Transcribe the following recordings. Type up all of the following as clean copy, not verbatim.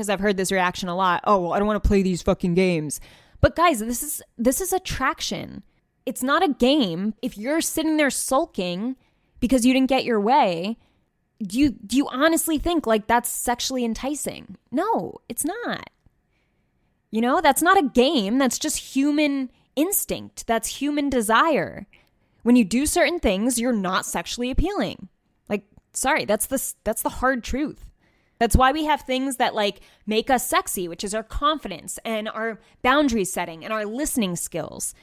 because I've heard this reaction a lot. Oh, well, I don't want to play these fucking games. But guys, this is attraction. It's not a game. If you're sitting there sulking because you didn't get your way, do you honestly think like that's sexually enticing? No, it's not. You know, that's not a game. That's just human instinct. That's human desire. When you do certain things, you're not sexually appealing. Like, sorry, that's the hard truth. That's why we have things that like make us sexy, which is our confidence and our boundary setting and our listening skills.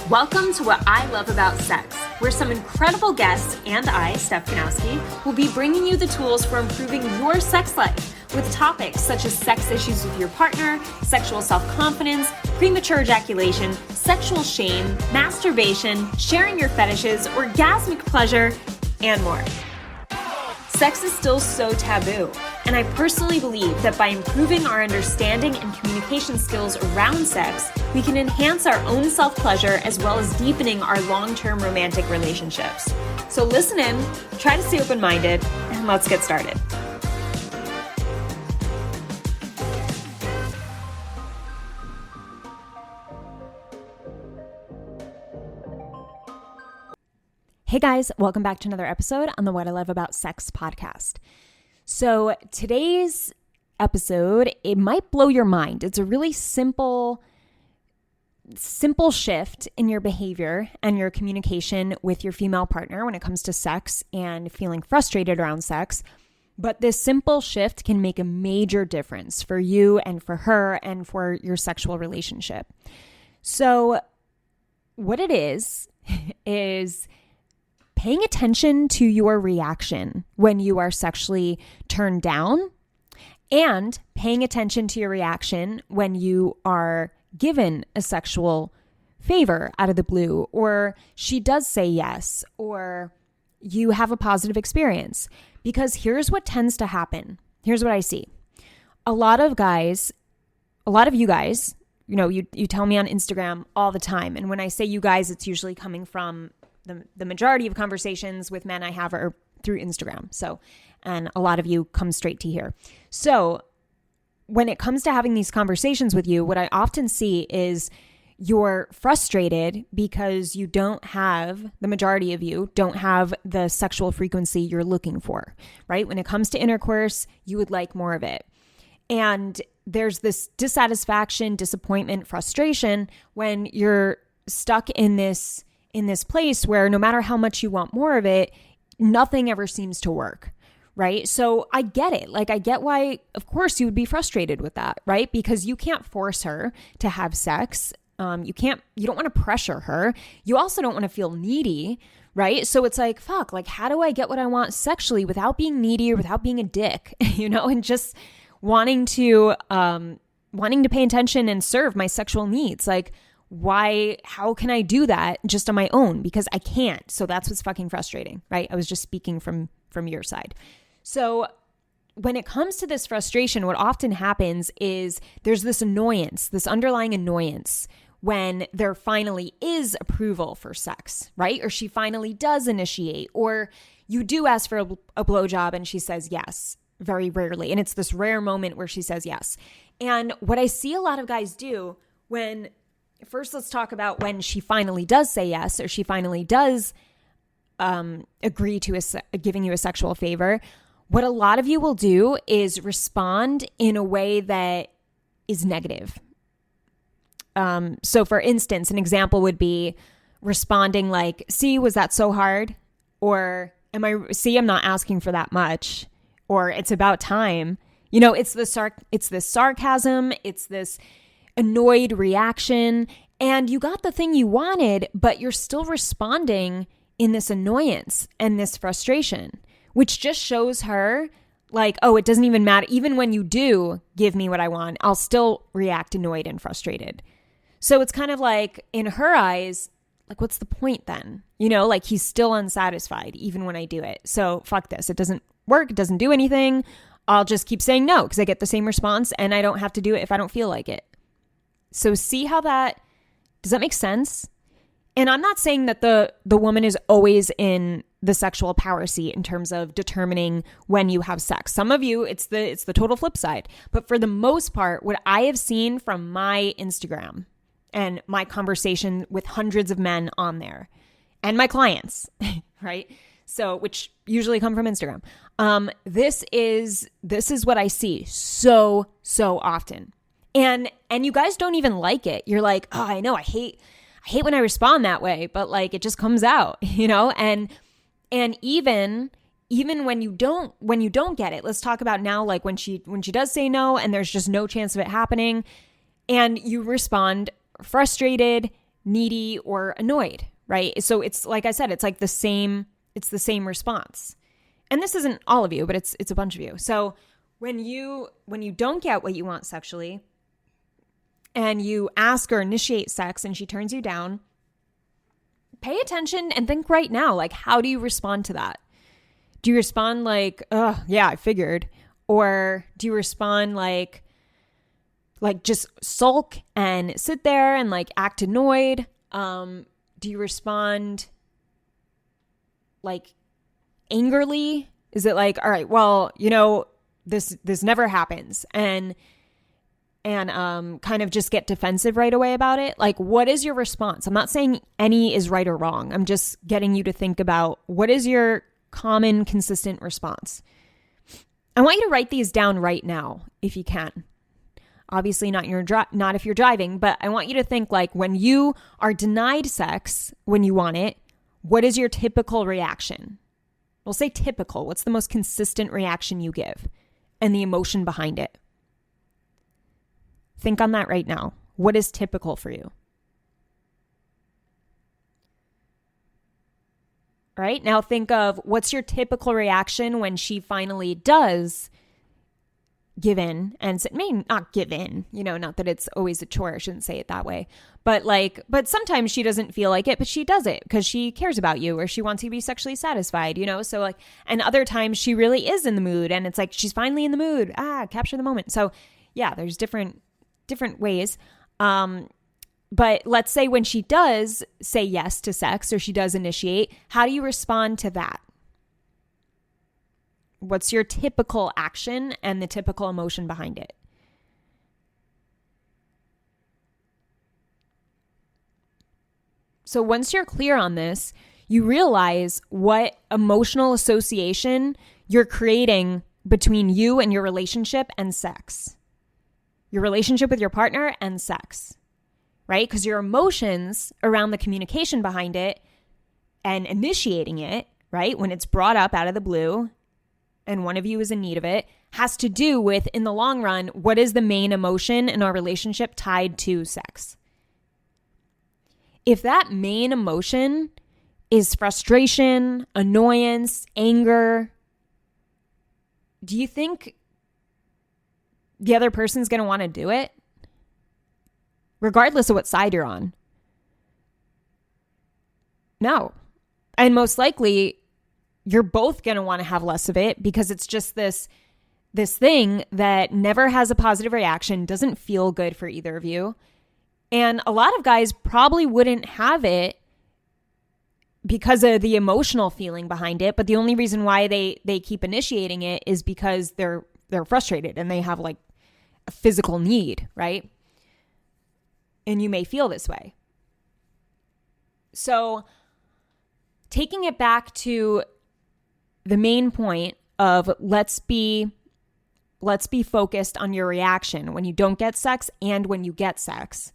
Welcome to What I Love About Sex, where some incredible guests and I, Steph Kanowski, will be bringing you the tools for improving your sex life with topics such as sex issues with your partner, sexual self-confidence, premature ejaculation, sexual shame, masturbation, sharing your fetishes, orgasmic pleasure, and more. Sex is still so taboo, and I personally believe that by improving our understanding and communication skills around sex, we can enhance our own self-pleasure as well as deepening our long-term romantic relationships. So listen in, try to stay open-minded, and let's get started. Hey guys, welcome back to another episode on the What I Love About Sex podcast. So today's episode, it might blow your mind. It's a really simple shift in your behavior and your communication with your female partner when it comes to sex and feeling frustrated around sex. But this simple shift can make a major difference for you and for her and for your sexual relationship. So what it is paying attention to your reaction when you are sexually turned down and paying attention to your reaction when you are given a sexual favor out of the blue, or she does say yes, or you have a positive experience. Because here's what tends to happen. Here's what I see. A lot of you guys, you know, you tell me on Instagram all the time. And when I say you guys, it's usually coming from the majority of conversations with men I have are through Instagram. So, and a lot of you come straight to here. So when it comes to having these conversations with you, what I often see is you're frustrated because the majority of you don't have the sexual frequency you're looking for, right? When it comes to intercourse, you would like more of it. And there's this dissatisfaction, disappointment, frustration when you're stuck in this place where no matter how much you want more of it, nothing ever seems to work, right? So I get it. Like, I get why, of course, you would be frustrated with that, right? Because you can't force her to have sex. You don't want to pressure her. You also don't want to feel needy, right? So it's like, fuck, like, how do I get what I want sexually without being needy or without being a dick, you know, and just wanting to pay attention and serve my sexual needs. Like, how can I do that just on my own? Because I can't. So that's what's fucking frustrating, right? I was just speaking from your side. So when it comes to this frustration, what often happens is there's this annoyance, this underlying annoyance when there finally is approval for sex, right? Or she finally does initiate, or you do ask for a blowjob and she says yes, very rarely. And it's this rare moment where she says yes. And what I see a lot of guys do first, let's talk about when she finally does say yes, or she finally does agree to giving you a sexual favor. What a lot of you will do is respond in a way that is negative. So for instance, an example would be responding like, see, was that so hard? Or I'm not asking for that much, or it's about time. You know, it's this sarcasm, it's this annoyed reaction, and you got the thing you wanted, but you're still responding in this annoyance and this frustration, which just shows her like, oh, it doesn't even matter. Even when you do give me what I want, I'll still react annoyed and frustrated. So it's kind of like, in her eyes, like, what's the point then? You know, like, he's still unsatisfied even when I do it. So fuck this. It doesn't work. It doesn't do anything. I'll just keep saying no because I get the same response and I don't have to do it if I don't feel like it. So see how does that make sense? And I'm not saying that the woman is always in the sexual power seat in terms of determining when you have sex. Some of you, it's the total flip side. But for the most part, what I have seen from my Instagram and my conversation with hundreds of men on there and my clients, right? So, which usually come from Instagram. This is what I see so often. And you guys don't even like it. You're like, oh, I know, I hate when I respond that way, but like it just comes out, and even when you don't get it, let's talk about now, like when she does say no and there's just no chance of it happening and you respond frustrated, needy, or annoyed, right? So it's like I said, it's like the same response. And this isn't all of you, but it's a bunch of you. So when you don't get what you want sexually and you ask or initiate sex and she turns you down, pay attention and think right now, like, how do you respond to that? Do you respond like, oh, yeah, I figured? Or do you respond like just sulk and sit there and like act annoyed? Do you respond like angrily? Is it like, all right, well, this never happens, and kind of just get defensive right away about it? Like, what is your response? I'm not saying any is right or wrong. I'm just getting you to think about what is your common, consistent response. I want you to write these down right now, if you can. Obviously not if you're driving, but I want you to think like when you are denied sex when you want it, what is your typical reaction? We'll say typical. What's the most consistent reaction you give and the emotion behind it? Think on that right now. What is typical for you? Right? Now think of what's your typical reaction when she finally does give in and not give in, not that it's always a chore. I shouldn't say it that way. But sometimes she doesn't feel like it, but she does it because she cares about you or she wants you to be sexually satisfied, So like, and other times she really is in the mood and it's like, she's finally in the mood. Capture the moment. So yeah, there's different ways. But let's say when she does say yes to sex or she does initiate, how do you respond to that? What's your typical action and the typical emotion behind it? So once you're clear on this, you realize what emotional association you're creating between you and your relationship and sex. Your relationship with your partner and sex, right? Because your emotions around the communication behind it and initiating it, right, when it's brought up out of the blue and one of you is in need of it, has to do with, in the long run, what is the main emotion in our relationship tied to sex? If that main emotion is frustration, annoyance, anger, do you think the other person's going to want to do it? Regardless of what side you're on. No. And most likely, you're both going to want to have less of it because it's just this thing that never has a positive reaction, doesn't feel good for either of you. And a lot of guys probably wouldn't have it because of the emotional feeling behind it. But the only reason why they keep initiating it is because they're frustrated and they have like a physical need, right? And you may feel this way. So taking it back to the main point of let's be focused on your reaction when you don't get sex and when you get sex.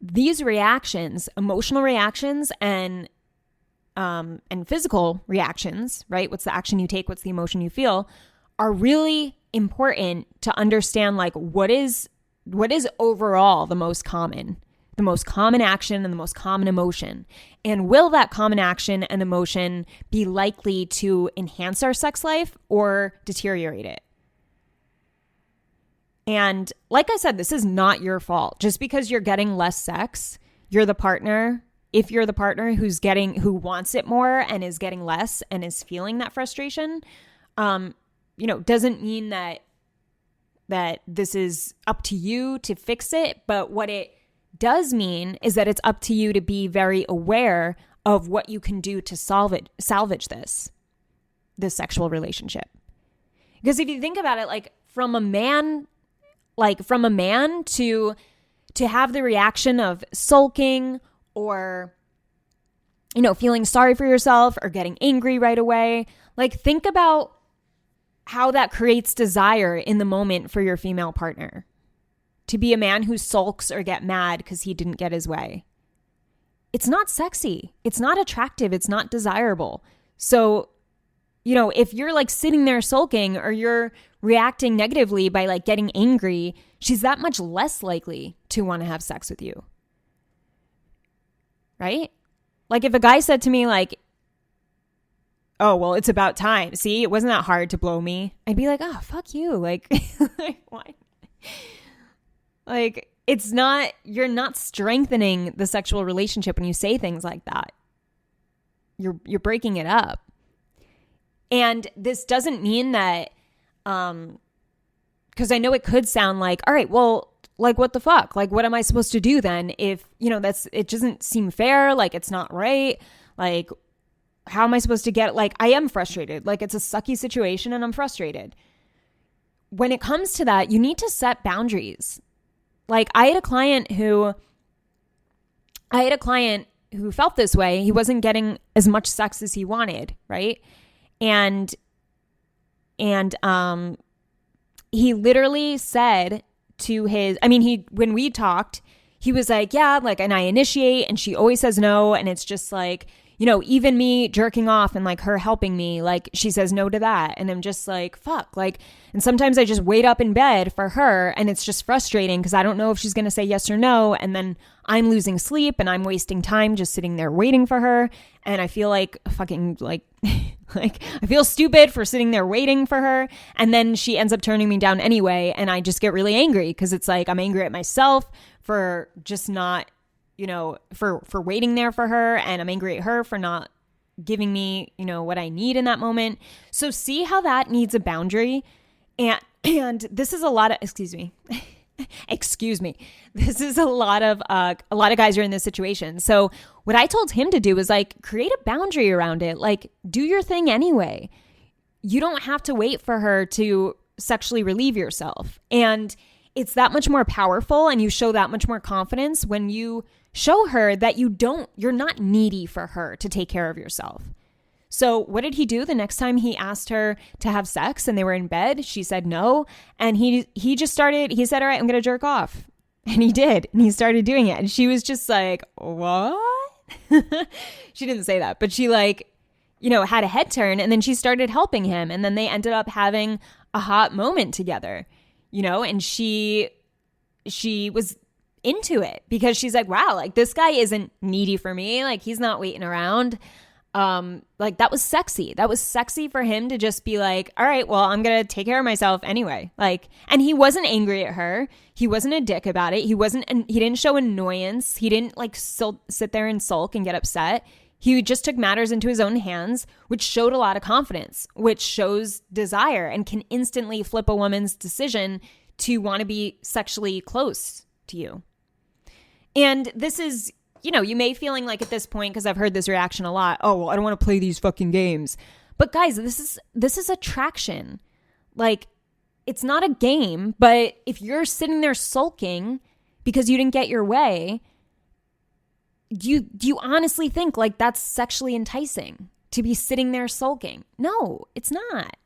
These reactions, emotional reactions and physical reactions, right? What's the action you take? What's the emotion you feel? Are really important to understand, like what is overall the most common action and the most common emotion. And will that common action and emotion be likely to enhance our sex life or deteriorate it? And like I said, this is not your fault. Just because you're getting less sex, you're the partner. If you're the partner who wants it more and is getting less and is feeling that frustration, doesn't mean that this is up to you to fix it. But what it does mean is that it's up to you to be very aware of what you can do to salvage this sexual relationship. Because if you think about it, like from a man to have the reaction of sulking or, feeling sorry for yourself or getting angry right away, like think about how that creates desire in the moment for your female partner. To be a man who sulks or get mad because he didn't get his way. It's not sexy. It's not attractive. It's not desirable. So, if you're like sitting there sulking or you're reacting negatively by like getting angry, she's that much less likely to want to have sex with you. Right? Like if a guy said to me like, oh, well, it's about time. See, it wasn't that hard to blow me. I'd be like, oh, fuck you. Like, why? Like, you're not strengthening the sexual relationship when you say things like that. You're breaking it up. And this doesn't mean that, because I know it could sound like, all right, well, like, what the fuck? Like, what am I supposed to do then if, it doesn't seem fair, like, it's not right, like, how am I supposed to get, like, I am frustrated, like, it's a sucky situation and I'm frustrated. When it comes to that, you need to set boundaries. Like, I had a client who felt this way. He wasn't getting as much sex as he wanted, right? And he literally said to when we talked, he was like, yeah, like, and I initiate and she always says no. And it's just like, even me jerking off and like her helping me, like she says no to that. And I'm just like, fuck, like, and sometimes I just wait up in bed for her and it's just frustrating because I don't know if she's going to say yes or no. And then I'm losing sleep and I'm wasting time just sitting there waiting for her. And I feel like fucking like, like I feel stupid for sitting there waiting for her. And then she ends up turning me down anyway. And I just get really angry because it's like, I'm angry at myself for just not, for waiting there for her. And I'm angry at her for not giving me, what I need in that moment. So see how that needs a boundary. And this is a lot of, excuse me. This is a lot of guys are in this situation. So what I told him to do was like, create a boundary around it. Like, do your thing anyway. You don't have to wait for her to sexually relieve yourself. And it's that much more powerful and you show that much more confidence when you show her that you're not needy for her to take care of yourself. So what did he do the next time he asked her to have sex and they were in bed? She said no. And he said, all right, I'm going to jerk off. And he did. And he started doing it. And she was just like, what? She didn't say that, but she like, had a head turn and then she started helping him. And then they ended up having a hot moment together, and she was into it because she's like, wow, like this guy isn't needy for me. Like he's not waiting around. Like that was sexy. That was sexy for him to just be like, all right, well, I'm going to take care of myself anyway. Like, and he wasn't angry at her. He wasn't a dick about it. He didn't show annoyance. He didn't like sit there and sulk and get upset. He just took matters into his own hands, which showed a lot of confidence, which shows desire and can instantly flip a woman's decision to want to be sexually close to you. And this is, you may feeling like at this point, because I've heard this reaction a lot, oh, well, I don't want to play these fucking games. But guys, this is attraction. Like, it's not a game, but if you're sitting there sulking because you didn't get your way, do you honestly think like that's sexually enticing to be sitting there sulking? No, it's not.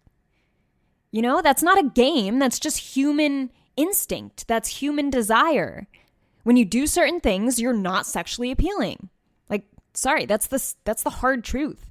That's not a game. That's just human instinct. That's human desire. When you do certain things, you're not sexually appealing. Like, sorry, that's the hard truth.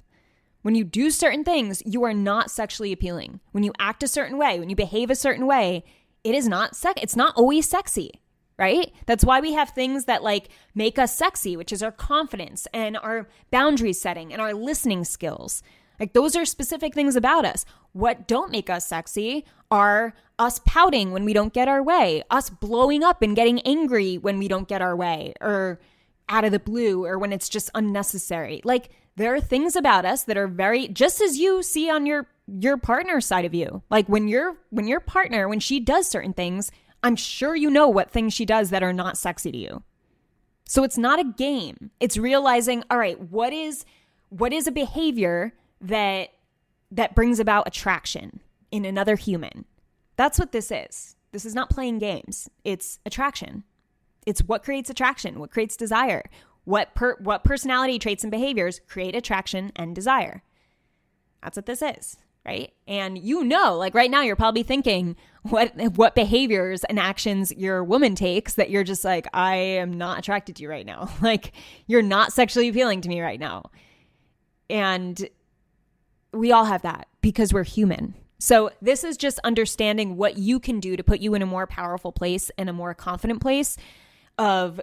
When you do certain things, you are not sexually appealing. When you act a certain way, when you behave a certain way, it's not always sexy, right? That's why we have things that like make us sexy, which is our confidence and our boundary setting and our listening skills. Like those are specific things about us. What don't make us sexy are us pouting when we don't get our way, us blowing up and getting angry when we don't get our way or out of the blue or when it's just unnecessary. Like there are things about us that are very, just as you see on your partner's side of you. Like when your partner, when she does certain things, I'm sure you know what things she does that are not sexy to you. So it's not a game. It's realizing, all right, what is a behavior that brings about attraction in another human? That's what this is. This is not playing games. It's attraction. It's what creates attraction, what creates desire. What personality traits and behaviors create attraction and desire. That's what this is, right? And like right now you're probably thinking what behaviors and actions your woman takes that you're just like, I am not attracted to you right now. Like you're not sexually appealing to me right now. And we all have that because we're human. So this is just understanding what you can do to put you in a more powerful place and a more confident place of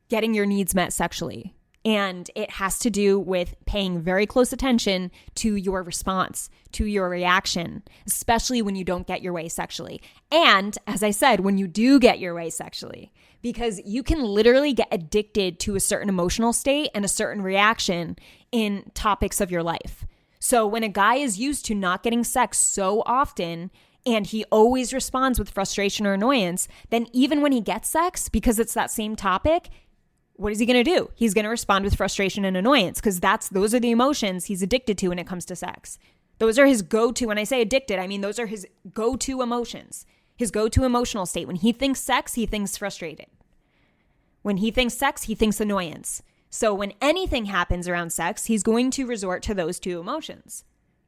getting your needs met sexually. And it has to do with paying very close attention to your response, to your reaction, especially when you don't get your way sexually. And as I said, when you do get your way sexually, because you can literally get addicted to a certain emotional state and a certain reaction in topics of your life. So when a guy is used to not getting sex so often and he always responds with frustration or annoyance, then even when he gets sex, because it's that same topic, what is he going to do? He's going to respond with frustration and annoyance because those are the emotions he's addicted to when it comes to sex. Those are his go-to. When I say addicted, I mean those are his go-to emotions, his go-to emotional state. When he thinks sex, he thinks frustrated. When he thinks sex, he thinks annoyance. So when anything happens around sex, he's going to resort to those two emotions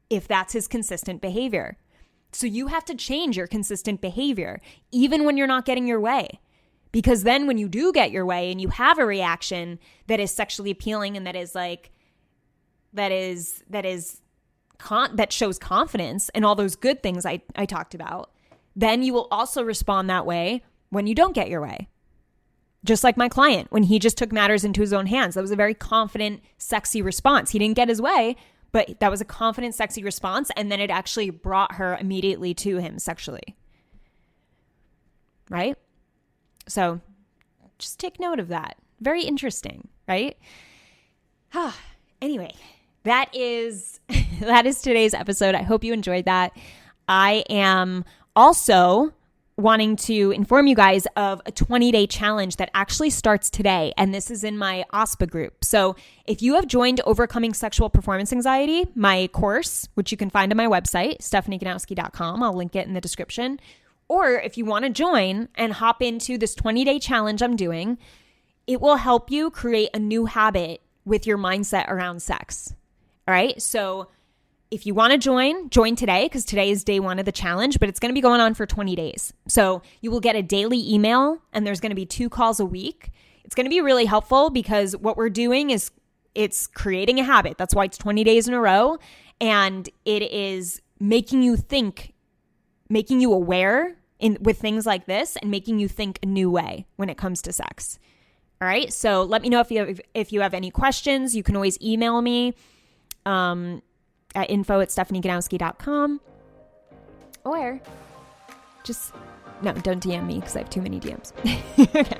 if that's his consistent behavior. So you have to change your consistent behavior even when you're not getting your way. Because then when you do get your way and you have a reaction that is sexually appealing and that shows confidence and all those good things I talked about, then you will also respond that way when you don't get your way. Just like my client, when he just took matters into his own hands, that was a very confident, sexy response. He didn't get his way, but that was a confident, sexy response. And then it actually brought her immediately to him sexually. Right? So just take note of that. Very interesting, right? Anyway, that is today's episode. I hope you enjoyed that. I am also wanting to inform you guys of a 20-day challenge that actually starts today. And this is in my OSPA group. So if you have joined Overcoming Sexual Performance Anxiety, my course, which you can find on my website, StephanieGanowski.com, I'll link it in the description. Or if you want to join and hop into this 20-day challenge I'm doing, it will help you create a new habit with your mindset around sex. All right. So if you want to join today, because today is day 1 of the challenge, but it's going to be going on for 20 days. So you will get a daily email and there's going to be 2 calls a week. It's going to be really helpful because what we're doing is it's creating a habit. That's why it's 20 days in a row. And it is making you think, making you aware with things like this and making you think a new way when it comes to sex. All right. So let me know if you have any questions. You can always email me at info@StephanieGanowski.com, or don't DM me because I have too many DMs. Okay.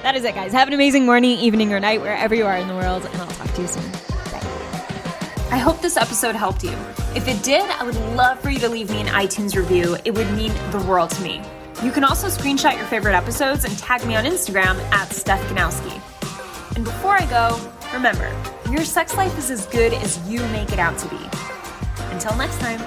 That is it, guys. Have an amazing morning, evening, or night, wherever you are in the world, and I'll talk to you soon. Bye. I hope this episode helped you. If it did, I would love for you to leave me an iTunes review. It would mean the world to me. You can also screenshot your favorite episodes and tag me on Instagram @StephGanowski. And before I go, remember, your sex life is as good as you make it out to be. Until next time.